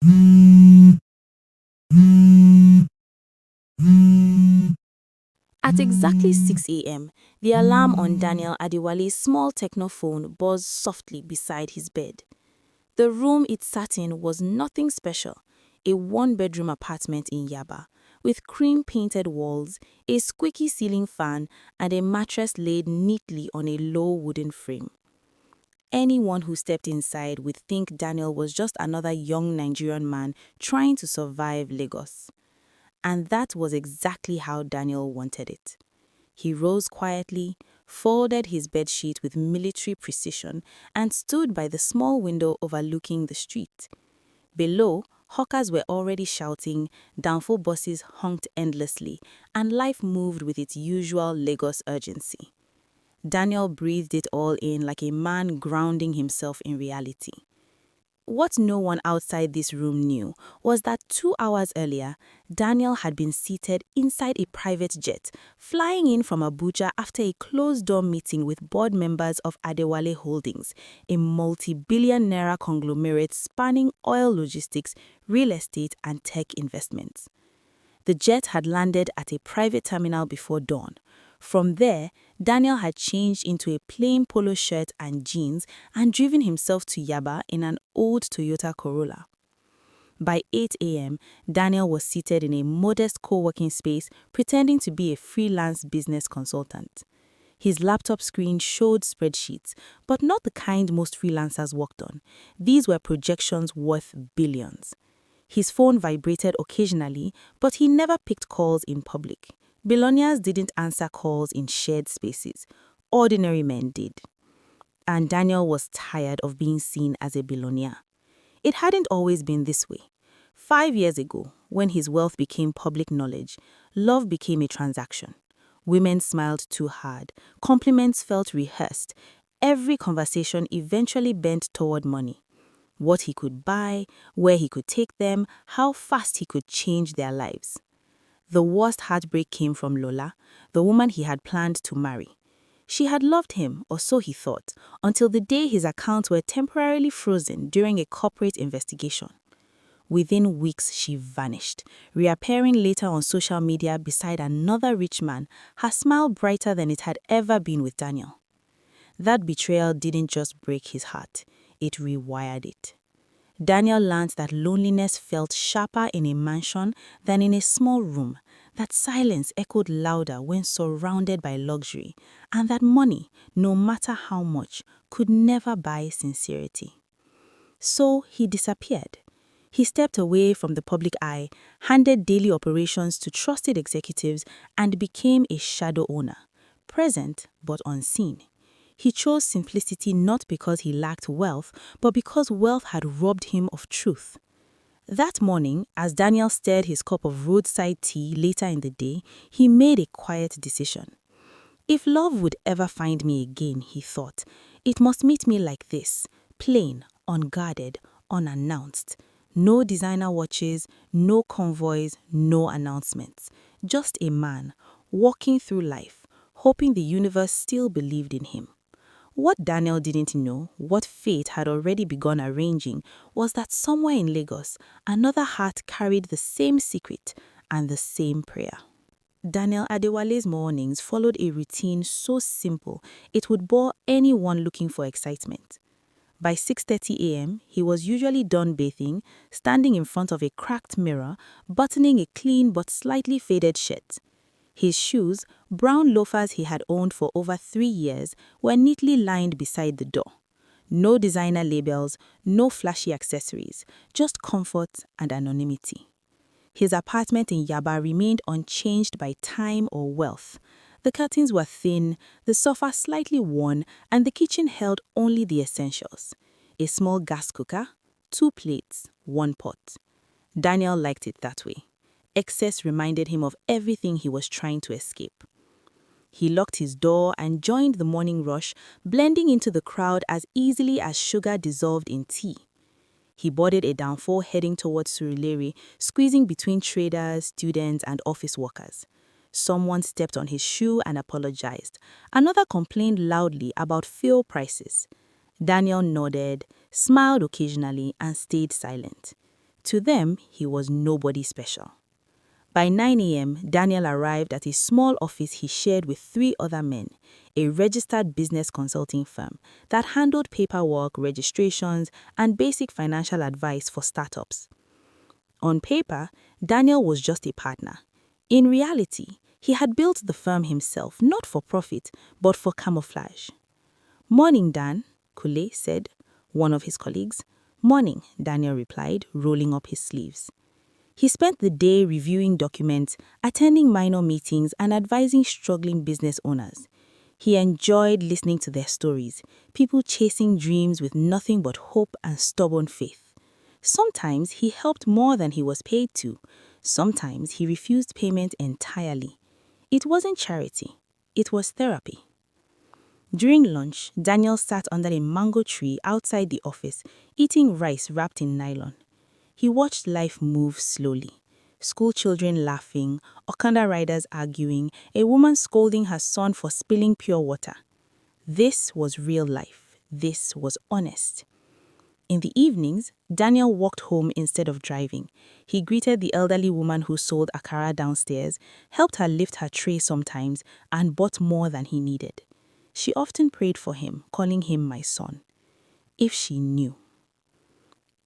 At exactly 6 a.m., the alarm on Daniel Adewale's small technophone buzzed softly beside his bed. The room it sat in was nothing special, a one-bedroom apartment in Yaba, with cream-painted walls, a squeaky ceiling fan, and a mattress laid neatly on a low wooden frame. Anyone who stepped inside would think Daniel was just another young Nigerian man trying to survive Lagos. And that was exactly how Daniel wanted it. He rose quietly, folded his bedsheet with military precision, and stood by the small window overlooking the street. Below, hawkers were already shouting, downfall buses honked endlessly, and life moved with its usual Lagos urgency. Daniel breathed it all in like a man grounding himself in reality. What no one outside this room knew was that 2 hours earlier, Daniel had been seated inside a private jet, flying in from Abuja after a closed-door meeting with board members of Adewale Holdings, a multi-billion naira conglomerate spanning oil logistics, real estate, and tech investments. The jet had landed at a private terminal before dawn. From there, Daniel had changed into a plain polo shirt and jeans and driven himself to Yaba in an old Toyota Corolla. By 8 a.m., Daniel was seated in a modest co-working space pretending to be a freelance business consultant. His laptop screen showed spreadsheets, but not the kind most freelancers worked on. These were projections worth billions. His phone vibrated occasionally, but he never picked calls in public. Billionaires didn't answer calls in shared spaces. Ordinary men did. And Daniel was tired of being seen as a billionaire. It hadn't always been this way. 5 years ago, when his wealth became public knowledge, love became a transaction. Women smiled too hard. Compliments felt rehearsed. Every conversation eventually bent toward money. What he could buy, where he could take them, how fast he could change their lives. The worst heartbreak came from Lola, the woman he had planned to marry. She had loved him, or so he thought, until the day his accounts were temporarily frozen during a corporate investigation. Within weeks, she vanished, reappearing later on social media beside another rich man, her smile brighter than it had ever been with Daniel. That betrayal didn't just break his heart, it rewired it. Daniel learned that loneliness felt sharper in a mansion than in a small room, that silence echoed louder when surrounded by luxury, and that money, no matter how much, could never buy sincerity. So he disappeared. He stepped away from the public eye, handed daily operations to trusted executives, and became a shadow owner, present but unseen. He chose simplicity not because he lacked wealth, but because wealth had robbed him of truth. That morning, as Daniel stirred his cup of roadside tea later in the day, he made a quiet decision. If love would ever find me again, he thought, it must meet me like this, plain, unguarded, unannounced. No designer watches, no convoys, no announcements. Just a man, walking through life, hoping the universe still believed in him. What Daniel didn't know, what fate had already begun arranging, was that somewhere in Lagos, another heart carried the same secret and the same prayer. Daniel Adewale's mornings followed a routine so simple it would bore anyone looking for excitement. By 6:30 a.m., he was usually done bathing, standing in front of a cracked mirror, buttoning a clean but slightly faded shirt. His shoes, brown loafers he had owned for over 3 years, were neatly lined beside the door. No designer labels, no flashy accessories, just comfort and anonymity. His apartment in Yaba remained unchanged by time or wealth. The curtains were thin, the sofa slightly worn, and the kitchen held only the essentials. A small gas cooker, 2 plates, 1 pot. Daniel liked it that way. Excess reminded him of everything he was trying to escape. He locked his door and joined the morning rush, blending into the crowd as easily as sugar dissolved in tea. He boarded a downfall heading towards Surulere, squeezing between traders, students, and office workers. Someone stepped on his shoe and apologized. Another complained loudly about fuel prices. Daniel nodded, smiled occasionally, and stayed silent. To them, he was nobody special. By 9 a.m., Daniel arrived at a small office he shared with 3 other men, a registered business consulting firm that handled paperwork, registrations, and basic financial advice for startups. On paper, Daniel was just a partner. In reality, he had built the firm himself, not for profit, but for camouflage. "Morning, Dan," Kule said, one of his colleagues. "Morning," Daniel replied, rolling up his sleeves. He spent the day reviewing documents, attending minor meetings, and advising struggling business owners. He enjoyed listening to their stories, people chasing dreams with nothing but hope and stubborn faith. Sometimes he helped more than he was paid to. Sometimes he refused payment entirely. It wasn't charity, it was therapy. During lunch, Daniel sat under a mango tree outside the office, eating rice wrapped in nylon. He watched life move slowly. School children laughing, Okada riders arguing, a woman scolding her son for spilling pure water. This was real life. This was honest. In the evenings, Daniel walked home instead of driving. He greeted the elderly woman who sold akara downstairs, helped her lift her tray sometimes, and bought more than he needed. She often prayed for him, calling him my son. If she knew.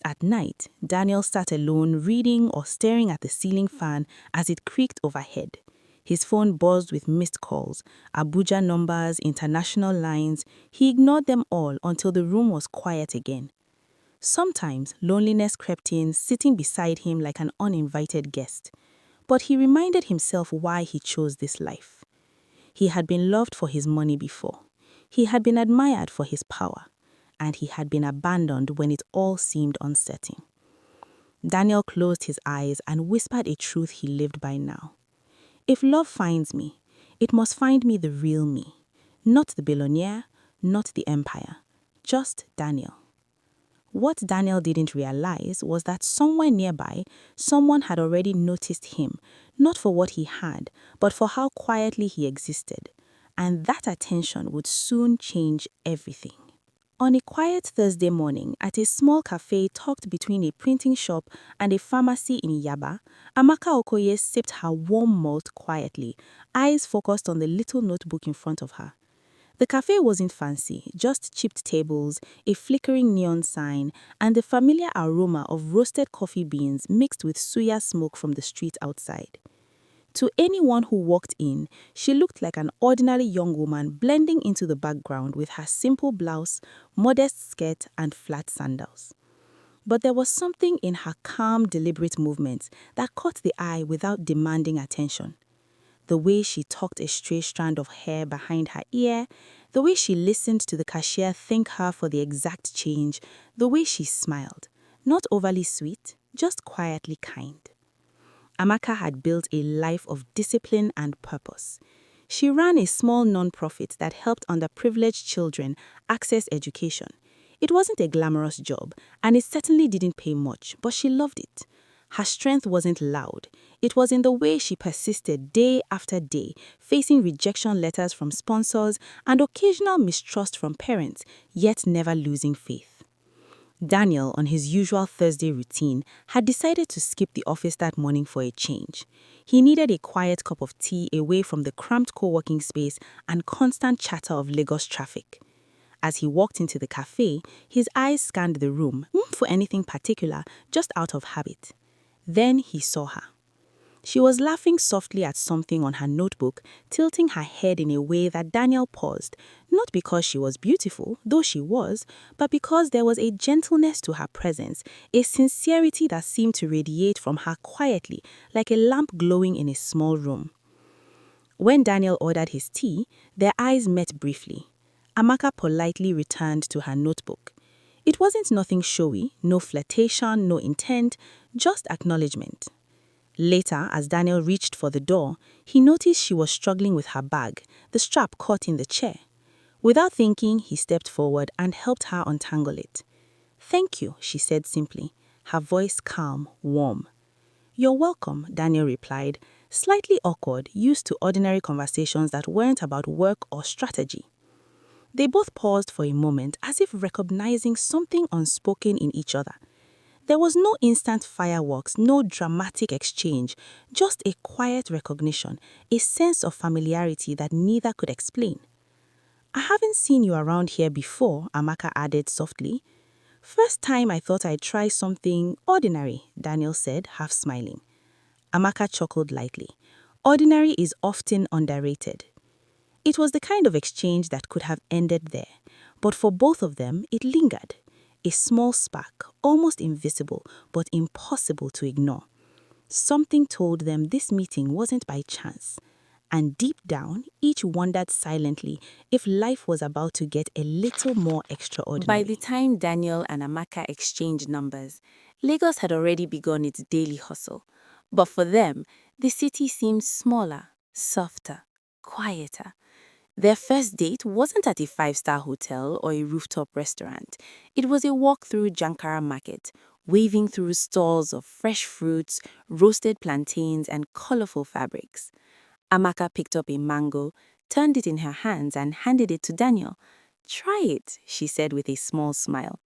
At night, Daniel sat alone reading or staring at the ceiling fan as it creaked overhead. His phone buzzed with missed calls, Abuja numbers, international lines. He ignored them all until the room was quiet again. Sometimes loneliness crept in, sitting beside him like an uninvited guest. But he reminded himself why he chose this life. He had been loved for his money before. He had been admired for his power. And he had been abandoned when it all seemed uncertain. Daniel closed his eyes and whispered a truth he lived by now. If love finds me, it must find me the real me. Not the billionaire, not the empire. Just Daniel. What Daniel didn't realize was that somewhere nearby, someone had already noticed him, not for what he had, but for how quietly he existed. And that attention would soon change everything. On a quiet Thursday morning at a small cafe tucked between a printing shop and a pharmacy in Yaba, Amaka Okoye sipped her warm malt quietly, eyes focused on the little notebook in front of her. The cafe wasn't fancy, just chipped tables, a flickering neon sign, and the familiar aroma of roasted coffee beans mixed with suya smoke from the street outside. To anyone who walked in, she looked like an ordinary young woman blending into the background with her simple blouse, modest skirt, and flat sandals. But there was something in her calm, deliberate movements that caught the eye without demanding attention. The way she tucked a stray strand of hair behind her ear, the way she listened to the cashier thank her for the exact change, the way she smiled. Not overly sweet, just quietly kind. Amaka had built a life of discipline and purpose. She ran a small non-profit that helped underprivileged children access education. It wasn't a glamorous job, and it certainly didn't pay much, but she loved it. Her strength wasn't loud. It was in the way she persisted day after day, facing rejection letters from sponsors and occasional mistrust from parents, yet never losing faith. Daniel, on his usual Thursday routine, had decided to skip the office that morning for a change. He needed a quiet cup of tea away from the cramped co-working space and constant chatter of Lagos traffic. As he walked into the cafe, his eyes scanned the room, not for anything particular, just out of habit. Then he saw her. She was laughing softly at something on her notebook, tilting her head in a way that Daniel paused, not because she was beautiful, though she was, but because there was a gentleness to her presence, a sincerity that seemed to radiate from her quietly, like a lamp glowing in a small room. When Daniel ordered his tea, their eyes met briefly. Amaka politely returned to her notebook. It wasn't nothing showy, no flirtation, no intent, just acknowledgement. Later, as Daniel reached for the door, he noticed she was struggling with her bag, the strap caught in the chair. Without thinking, he stepped forward and helped her untangle it. "Thank you," she said simply, her voice calm, warm. "You're welcome," Daniel replied, slightly awkward, used to ordinary conversations that weren't about work or strategy. They both paused for a moment, as if recognizing something unspoken in each other. There was no instant fireworks, no dramatic exchange, just a quiet recognition, a sense of familiarity that neither could explain. I haven't seen you around here before, Amaka added softly. First time I thought I'd try something ordinary, Daniel said, half smiling. Amaka chuckled lightly. Ordinary is often underrated. It was the kind of exchange that could have ended there, but for both of them, it lingered. A small spark, almost invisible, but impossible to ignore. Something told them this meeting wasn't by chance. And deep down, each wondered silently if life was about to get a little more extraordinary. By the time Daniel and Amaka exchanged numbers, Lagos had already begun its daily hustle. But for them, the city seemed smaller, softer, quieter. Their first date wasn't at a five-star hotel or a rooftop restaurant. It was a walk through Jankara Market, waving through stalls of fresh fruits, roasted plantains, and colorful fabrics. Amaka picked up a mango, turned it in her hands, and handed it to Daniel. "Try it," she said with a small smile.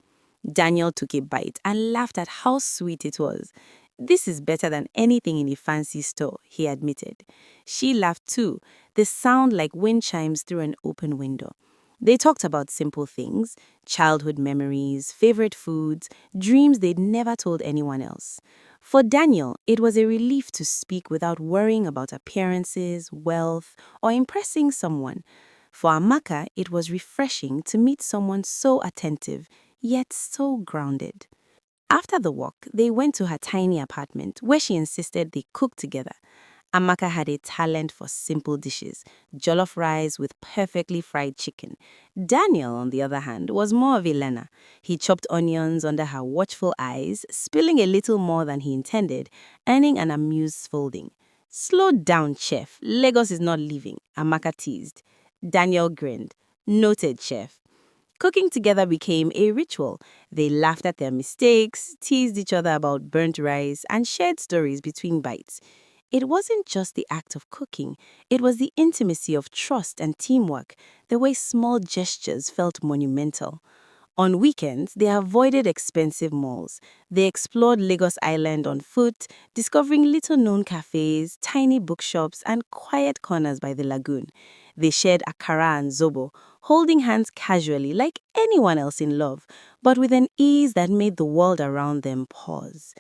Daniel took a bite and laughed at how sweet it was. "This is better than anything in a fancy store," he admitted. She laughed too, the sound like wind chimes through an open window. They talked about simple things, childhood memories, favorite foods, dreams they'd never told anyone else. For Daniel, it was a relief to speak without worrying about appearances, wealth, or impressing someone. For Amaka, it was refreshing to meet someone so attentive, yet so grounded. After the walk, they went to her tiny apartment where she insisted they cook together. Amaka had a talent for simple dishes, jollof rice with perfectly fried chicken. Daniel, on the other hand, was more of a learner. He chopped onions under her watchful eyes, spilling a little more than he intended, earning an amused scolding. "Slow down, chef. Lagos is not leaving," Amaka teased. Daniel grinned. "Noted, chef." Cooking together became a ritual. They laughed at their mistakes, teased each other about burnt rice, and shared stories between bites. It wasn't just the act of cooking, it was the intimacy of trust and teamwork, the way small gestures felt monumental. On weekends, they avoided expensive malls. They explored Lagos Island on foot, discovering little-known cafes, tiny bookshops, and quiet corners by the lagoon. They shared akara and zobo, holding hands casually like anyone else in love, but with an ease that made the world around them pause.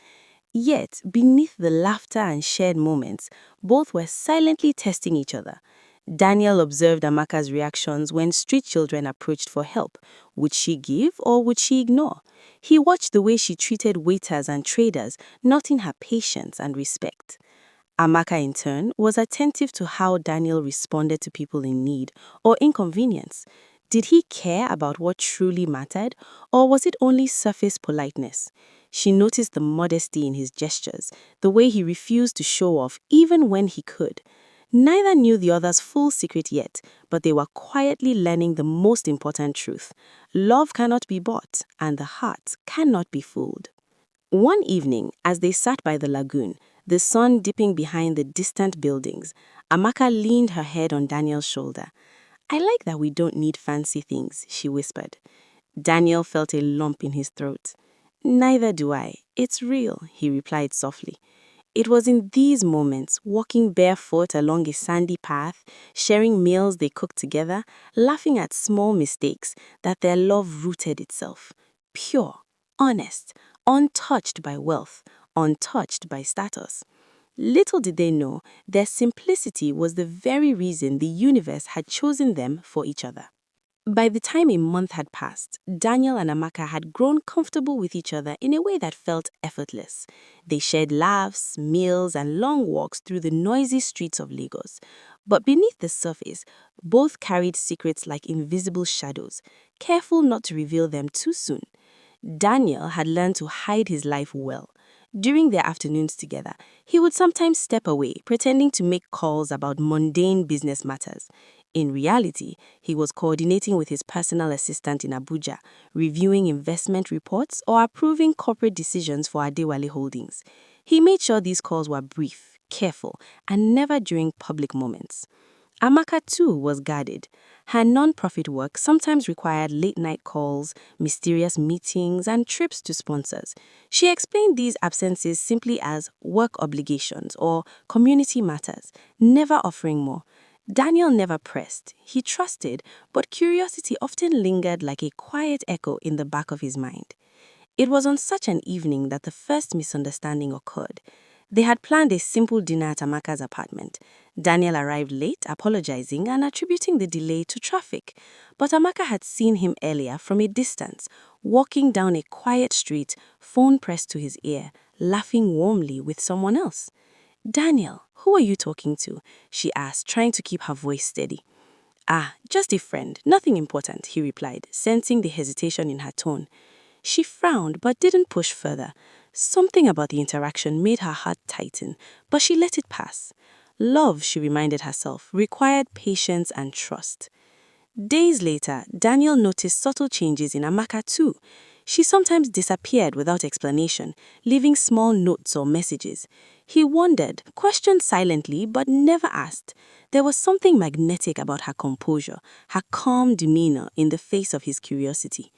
Yet, beneath the laughter and shared moments, both were silently testing each other. Daniel observed Amaka's reactions when street children approached for help. Would she give or would she ignore? He watched the way she treated waiters and traders, noting her patience and respect. Amaka, in turn, was attentive to how Daniel responded to people in need or inconvenience. Did he care about what truly mattered, or was it only surface politeness? She noticed the modesty in his gestures, the way he refused to show off even when he could. Neither knew the other's full secret yet, but they were quietly learning the most important truth. Love cannot be bought, and the heart cannot be fooled. One evening, as they sat by the lagoon, the sun dipping behind the distant buildings, Amaka leaned her head on Daniel's shoulder. "I like that we don't need fancy things," she whispered. Daniel felt a lump in his throat. "Neither do I. It's real," he replied softly. It was in these moments, walking barefoot along a sandy path, sharing meals they cooked together, laughing at small mistakes, that their love rooted itself. Pure, honest, untouched by wealth, untouched by status. Little did they know, their simplicity was the very reason the universe had chosen them for each other. By the time a month had passed, Daniel and Amaka had grown comfortable with each other in a way that felt effortless. They shared laughs, meals, and long walks through the noisy streets of Lagos. But beneath the surface, both carried secrets like invisible shadows, careful not to reveal them too soon. Daniel had learned to hide his life well. During their afternoons together, he would sometimes step away, pretending to make calls about mundane business matters. In reality, he was coordinating with his personal assistant in Abuja, reviewing investment reports or approving corporate decisions for Adewale Holdings. He made sure these calls were brief, careful, and never during public moments. Amaka, too, was guarded. Her non-profit work sometimes required late-night calls, mysterious meetings, and trips to sponsors. She explained these absences simply as work obligations or community matters, never offering more. Daniel never pressed. He trusted, but curiosity often lingered like a quiet echo in the back of his mind. It was on such an evening that the first misunderstanding occurred. They had planned a simple dinner at Amaka's apartment. Daniel arrived late, apologizing and attributing the delay to traffic. But Amaka had seen him earlier from a distance, walking down a quiet street, phone pressed to his ear, laughing warmly with someone else. "Daniel, who are you talking to?" she asked, trying to keep her voice steady. "Ah, just a friend, nothing important," he replied, sensing the hesitation in her tone. She frowned but didn't push further. Something about the interaction made her heart tighten, but she let it pass. Love, she reminded herself, required patience and trust. Days later, Daniel noticed subtle changes in Amaka too. She sometimes disappeared without explanation, leaving small notes or messages. He wondered, questioned silently, but never asked. There was something magnetic about her composure, her calm demeanor in the face of his curiosity.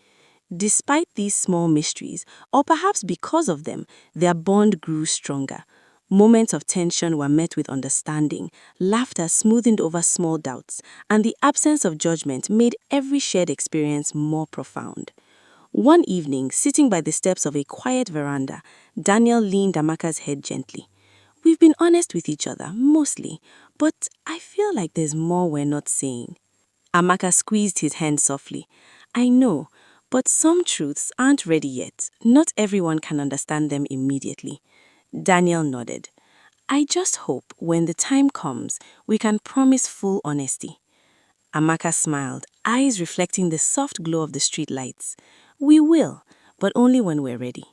Despite these small mysteries, or perhaps because of them, their bond grew stronger. Moments of tension were met with understanding, laughter smoothed over small doubts, and the absence of judgment made every shared experience more profound. One evening, sitting by the steps of a quiet veranda, Daniel leaned Amaka's head gently. "We've been honest with each other, mostly, but I feel like there's more we're not saying." Amaka squeezed his hand softly. "I know, but some truths aren't ready yet. Not everyone can understand them immediately." Daniel nodded. "I just hope when the time comes, we can promise full honesty." Amaka smiled, eyes reflecting the soft glow of the street lights. "We will, but only when we're ready."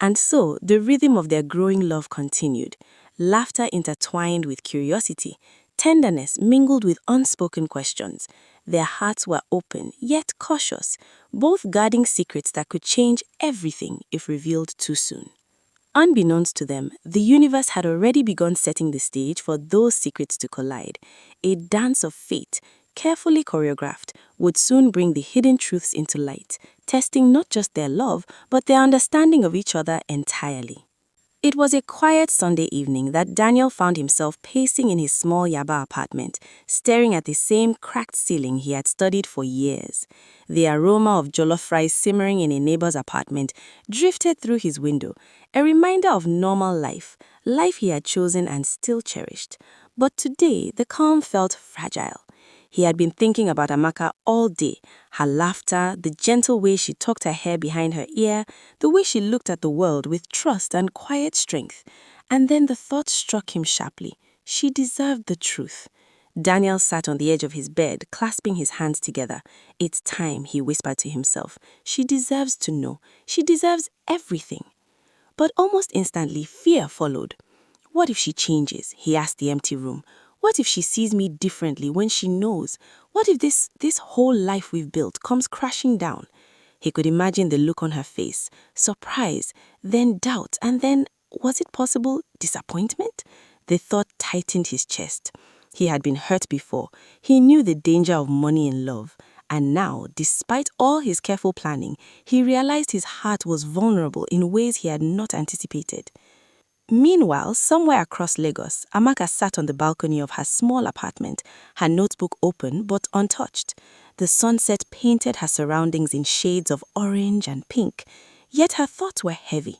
And so the rhythm of their growing love continued, laughter intertwined with curiosity, tenderness mingled with unspoken questions. Their hearts were open, yet cautious, both guarding secrets that could change everything if revealed too soon. Unbeknownst to them, the universe had already begun setting the stage for those secrets to collide. A dance of fate, carefully choreographed, would soon bring the hidden truths into light, testing not just their love, but their understanding of each other entirely. It was a quiet Sunday evening that Daniel found himself pacing in his small Yaba apartment, staring at the same cracked ceiling he had studied for years. The aroma of jollof rice simmering in a neighbor's apartment drifted through his window, a reminder of normal life, life he had chosen and still cherished. But today, the calm felt fragile. He had been thinking about Amaka all day, her laughter, the gentle way she tucked her hair behind her ear, the way she looked at the world with trust and quiet strength. And then the thought struck him sharply. She deserved the truth. Daniel sat on the edge of his bed, clasping his hands together. "It's time," he whispered to himself. "She deserves to know. She deserves everything." But almost instantly, fear followed. What if she changes? He asked the empty room. What if she sees me differently when she knows? What if this whole life we've built comes crashing down? He could imagine the look on her face, surprise, then doubt, and then, was it possible, disappointment? The thought tightened his chest. He had been hurt before. He knew the danger of money in love. And now, despite all his careful planning, he realized his heart was vulnerable in ways he had not anticipated. Meanwhile, somewhere across Lagos, Amaka sat on the balcony of her small apartment, her notebook open but untouched. The sunset painted her surroundings in shades of orange and pink, yet her thoughts were heavy.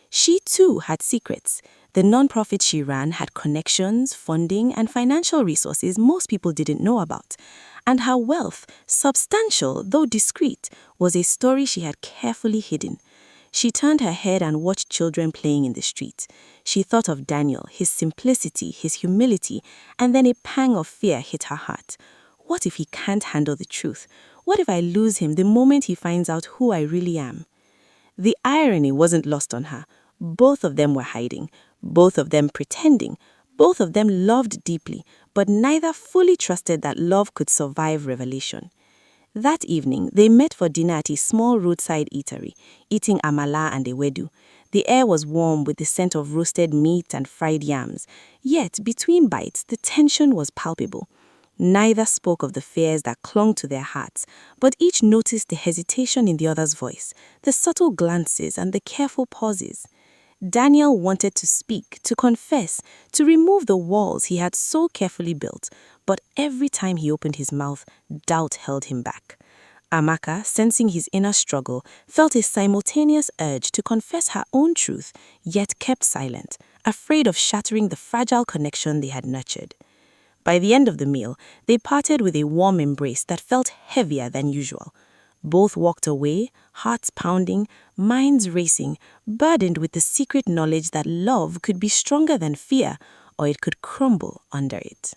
She too had secrets. The nonprofit she ran had connections, funding, and financial resources most people didn't know about. And her wealth, substantial though discreet, was a story she had carefully hidden. She turned her head and watched children playing in the street. She thought of Daniel, his simplicity, his humility, and then a pang of fear hit her heart. What if he can't handle the truth? What if I lose him the moment he finds out who I really am? The irony wasn't lost on her. Both of them were hiding, both of them pretending, both of them loved deeply, but neither fully trusted that love could survive revelation. That evening, they met for dinner at a small roadside eatery, eating amala and ewedu. The air was warm with the scent of roasted meat and fried yams. Yet, between bites, the tension was palpable. Neither spoke of the fears that clung to their hearts, but each noticed the hesitation in the other's voice, the subtle glances and the careful pauses. Daniel wanted to speak, to confess, to remove the walls he had so carefully built, but every time he opened his mouth, doubt held him back. Amaka, sensing his inner struggle, felt a simultaneous urge to confess her own truth, yet kept silent, afraid of shattering the fragile connection they had nurtured. By the end of the meal, they parted with a warm embrace that felt heavier than usual. Both walked away, hearts pounding, minds racing, burdened with the secret knowledge that love could be stronger than fear, or it could crumble under it.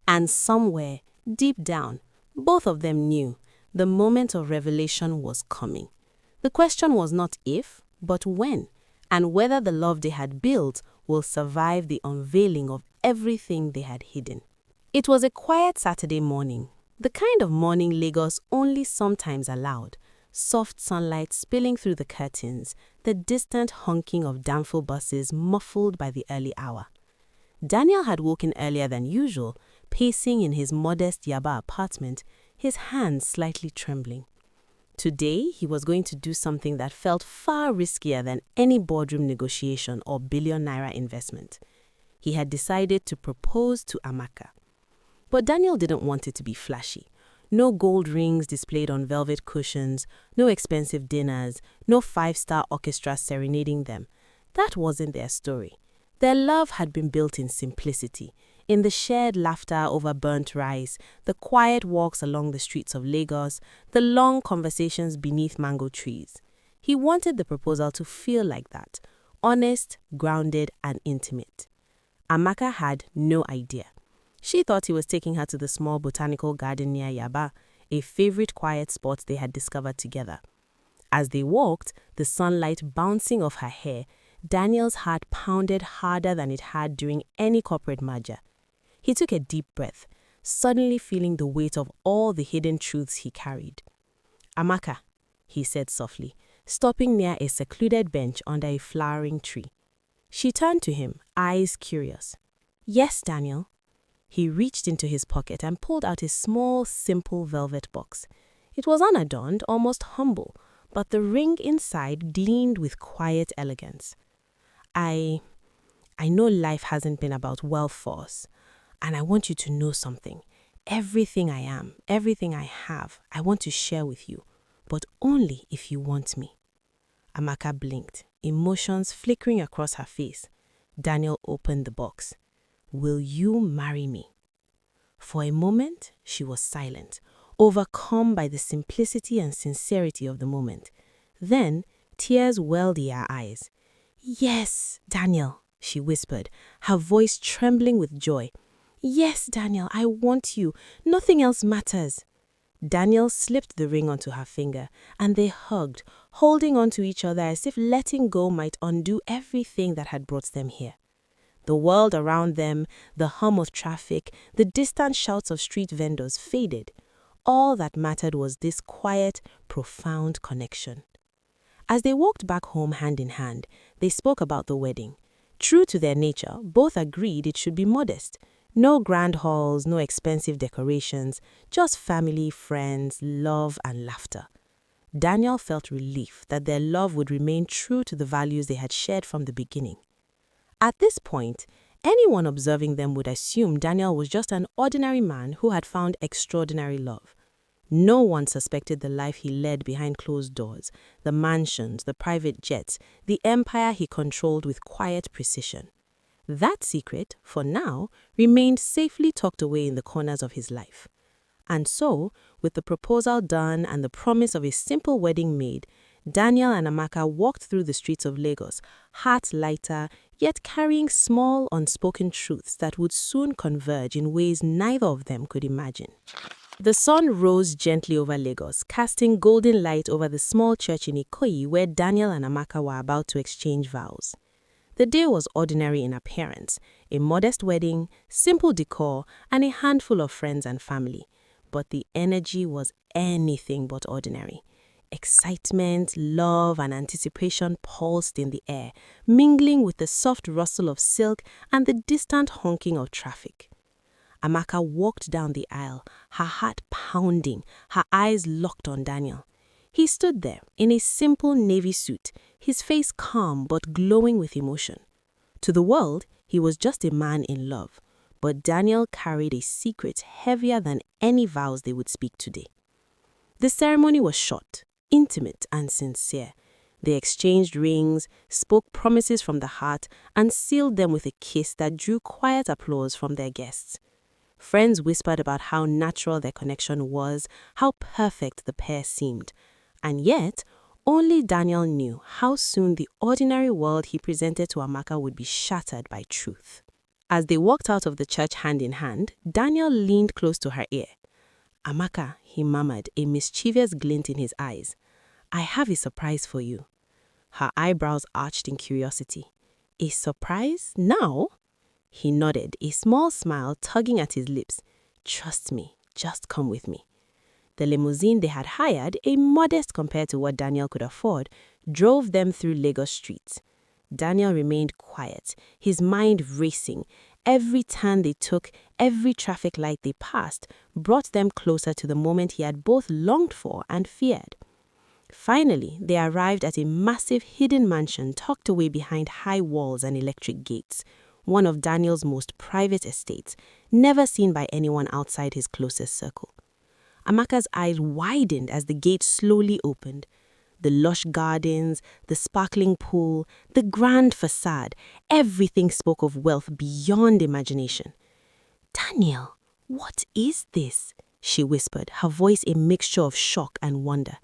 And somewhere, deep down, both of them knew the moment of revelation was coming. The question was not if, but when, and whether the love they had built will survive the unveiling of everything they had hidden. It was a quiet Saturday morning, the kind of morning Lagos only sometimes allowed. Soft sunlight spilling through the curtains, the distant honking of Danfo buses muffled by the early hour. Daniel had woken earlier than usual, pacing in his modest Yaba apartment, his hands slightly trembling. Today, he was going to do something that felt far riskier than any boardroom negotiation or Billionaire investment. He had decided to propose to Amaka. But Daniel didn't want it to be flashy. No gold rings displayed on velvet cushions, no expensive dinners, no five-star orchestra serenading them. That wasn't their story. Their love had been built in simplicity, in the shared laughter over burnt rice, the quiet walks along the streets of Lagos, the long conversations beneath mango trees. He wanted the proposal to feel like that, honest, grounded, and intimate. Amaka had no idea. She thought he was taking her to the small botanical garden near Yaba, a favorite quiet spot they had discovered together. As they walked, the sunlight bouncing off her hair, Daniel's heart pounded harder than it had during any corporate merger. He took a deep breath, suddenly feeling the weight of all the hidden truths he carried. "Amaka," he said softly, stopping near a secluded bench under a flowering tree. She turned to him, eyes curious. "Yes, Daniel." He reached into his pocket and pulled out a small, simple velvet box. It was unadorned, almost humble, but the ring inside gleamed with quiet elegance. I know life hasn't been about wealth for us, and I want you to know something. Everything I am, everything I have, I want to share with you, but only if you want me." Amaka blinked, emotions flickering across her face. Daniel opened the box. "Will you marry me?" For a moment, she was silent, overcome by the simplicity and sincerity of the moment. Then, tears welled in her eyes. "Yes, Daniel," she whispered, her voice trembling with joy. "Yes, Daniel, I want you. Nothing else matters." Daniel slipped the ring onto her finger, and they hugged, holding onto each other as if letting go might undo everything that had brought them here. The world around them, the hum of traffic, the distant shouts of street vendors faded. All that mattered was this quiet, profound connection. As they walked back home hand in hand, they spoke about the wedding. True to their nature, both agreed it should be modest. No grand halls, no expensive decorations, just family, friends, love, and laughter. Daniel felt relief that their love would remain true to the values they had shared from the beginning. At this point, anyone observing them would assume Daniel was just an ordinary man who had found extraordinary love. No one suspected the life he led behind closed doors, the mansions, the private jets, the empire he controlled with quiet precision. That secret, for now, remained safely tucked away in the corners of his life. And so, with the proposal done and the promise of a simple wedding made, Daniel and Amaka walked through the streets of Lagos, hearts lighter, yet carrying small, unspoken truths that would soon converge in ways neither of them could imagine. The sun rose gently over Lagos, casting golden light over the small church in Ikoyi where Daniel and Amaka were about to exchange vows. The day was ordinary in appearance, a modest wedding, simple decor, and a handful of friends and family. But the energy was anything but ordinary. Excitement, love, and anticipation pulsed in the air, mingling with the soft rustle of silk and the distant honking of traffic. Amaka walked down the aisle, her heart pounding, her eyes locked on Daniel. He stood there in a simple navy suit, his face calm but glowing with emotion. To the world, he was just a man in love, but Daniel carried a secret heavier than any vows they would speak today. The ceremony was short, intimate, and sincere. They exchanged rings, spoke promises from the heart, and sealed them with a kiss that drew quiet applause from their guests. Friends whispered about how natural their connection was, how perfect the pair seemed. And yet, only Daniel knew how soon the ordinary world he presented to Amaka would be shattered by truth. As they walked out of the church hand in hand, Daniel leaned close to her ear. "Amaka," he murmured, a mischievous glint in his eyes, "I have a surprise for you." Her eyebrows arched in curiosity. "A surprise? Now?" He nodded, a small smile tugging at his lips. "Trust me, just come with me." The limousine they had hired, a modest compared to what Daniel could afford, drove them through Lagos streets. Daniel remained quiet, his mind racing. Every turn they took, every traffic light they passed, brought them closer to the moment he had both longed for and feared. Finally, they arrived at a massive hidden mansion tucked away behind high walls and electric gates, one of Daniel's most private estates, never seen by anyone outside his closest circle. Amaka's eyes widened as the gate slowly opened. The lush gardens, the sparkling pool, the grand facade, everything spoke of wealth beyond imagination. "Daniel, what is this?" she whispered, her voice a mixture of shock and wonder.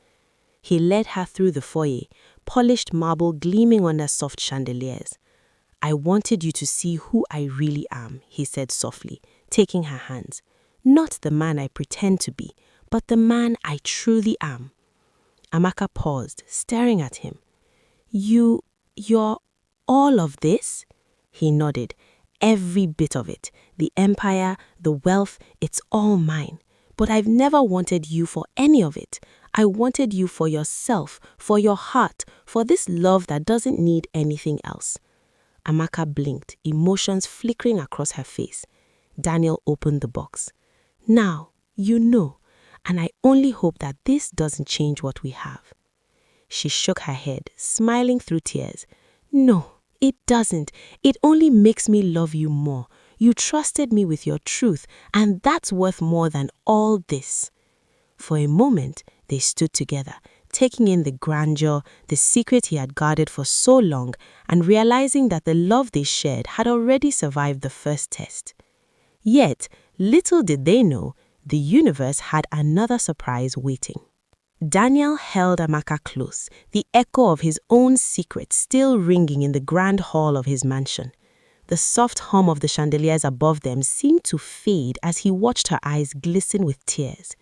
He led her through the foyer, polished marble gleaming under soft chandeliers. "I wanted you to see who I really am," he said softly, taking her hands. "Not the man I pretend to be, but the man I truly am." Amaka paused, staring at him. You're all of this?" He nodded. "Every bit of it. The empire, the wealth, it's all mine. But I've never wanted you for any of it. I wanted you for yourself, for your heart, for this love that doesn't need anything else." Amaka blinked, emotions flickering across her face. Daniel opened the box. "Now, you know, and I only hope that this doesn't change what we have." She shook her head, smiling through tears. "No, it doesn't. It only makes me love you more. You trusted me with your truth, and that's worth more than all this." For a moment, they stood together, taking in the grandeur, the secret he had guarded for so long, and realizing that the love they shared had already survived the first test. Yet, little did they know, the universe had another surprise waiting. Daniel held Amaka close, the echo of his own secret still ringing in the grand hall of his mansion. The soft hum of the chandeliers above them seemed to fade as he watched her eyes glisten with tears.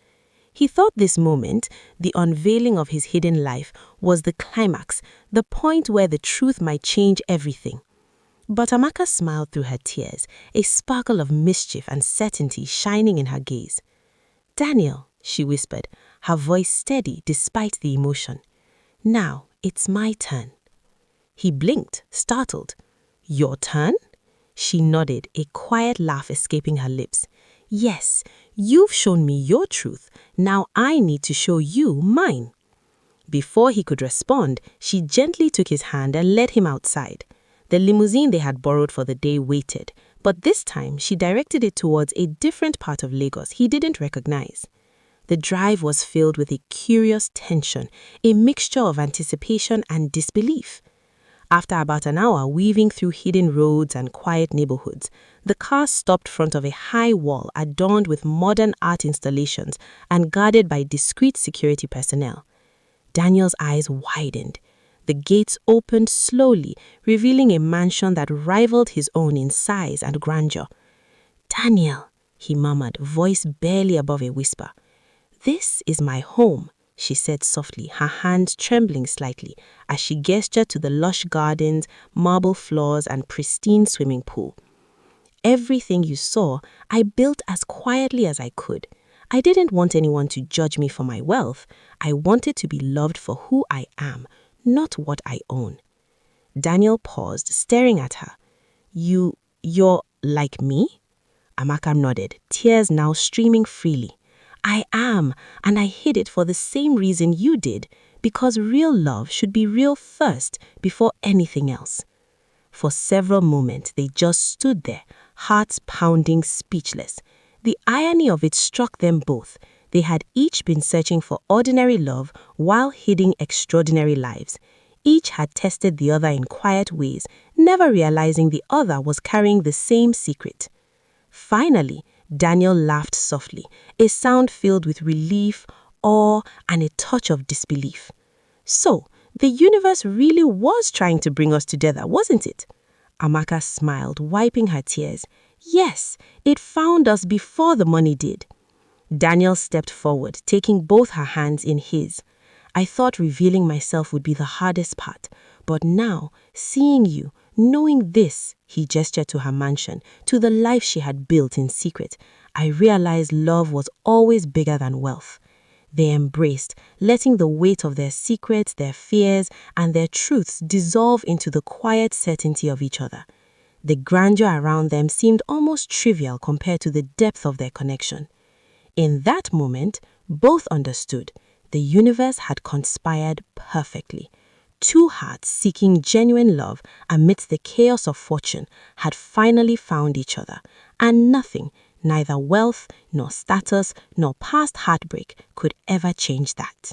He thought this moment, the unveiling of his hidden life, was the climax, the point where the truth might change everything. But Amaka smiled through her tears, a sparkle of mischief and certainty shining in her gaze. "Daniel," she whispered, her voice steady despite the emotion. "Now it's my turn." He blinked, startled. "Your turn?" She nodded, a quiet laugh escaping her lips. "Yes, you've shown me your truth. Now I need to show you mine." Before he could respond, she gently took his hand and led him outside. The limousine they had borrowed for the day waited, but this time she directed it towards a different part of Lagos he didn't recognize. The drive was filled with a curious tension, a mixture of anticipation and disbelief. After about an hour weaving through hidden roads and quiet neighborhoods, the car stopped front of a high wall adorned with modern art installations and guarded by discreet security personnel. Daniel's eyes widened. The gates opened slowly, revealing a mansion that rivaled his own in size and grandeur. "Daniel," he murmured, voice barely above a whisper. "This is my home," she said softly, her hands trembling slightly as she gestured to the lush gardens, marble floors, and pristine swimming pool. "Everything you saw, I built as quietly as I could. I didn't want anyone to judge me for my wealth. I wanted to be loved for who I am, not what I own." Daniel paused, staring at her. You're like me?" Amaka nodded, tears now streaming freely. I am, and I hid it for the same reason you did, because real love should be real first before anything else. For several moments, they just stood there, hearts pounding, speechless. The irony of it struck them both. They had each been searching for ordinary love while hiding extraordinary lives. Each had tested the other in quiet ways, never realizing the other was carrying the same secret. Finally, Daniel laughed softly, a sound filled with relief, awe, and a touch of disbelief. So, the universe really was trying to bring us together, wasn't it? Amaka smiled, wiping her tears. Yes, it found us before the money did. Daniel stepped forward, taking both her hands in his. I thought revealing myself would be the hardest part, but now, seeing you, knowing this, he gestured to her mansion, to the life she had built in secret, I realized love was always bigger than wealth. They embraced, letting the weight of their secrets, their fears, and their truths dissolve into the quiet certainty of each other. The grandeur around them seemed almost trivial compared to the depth of their connection. In that moment, both understood the universe had conspired perfectly. Two hearts seeking genuine love amidst the chaos of fortune had finally found each other, and nothing, neither wealth, nor status, nor past heartbreak, could ever change that.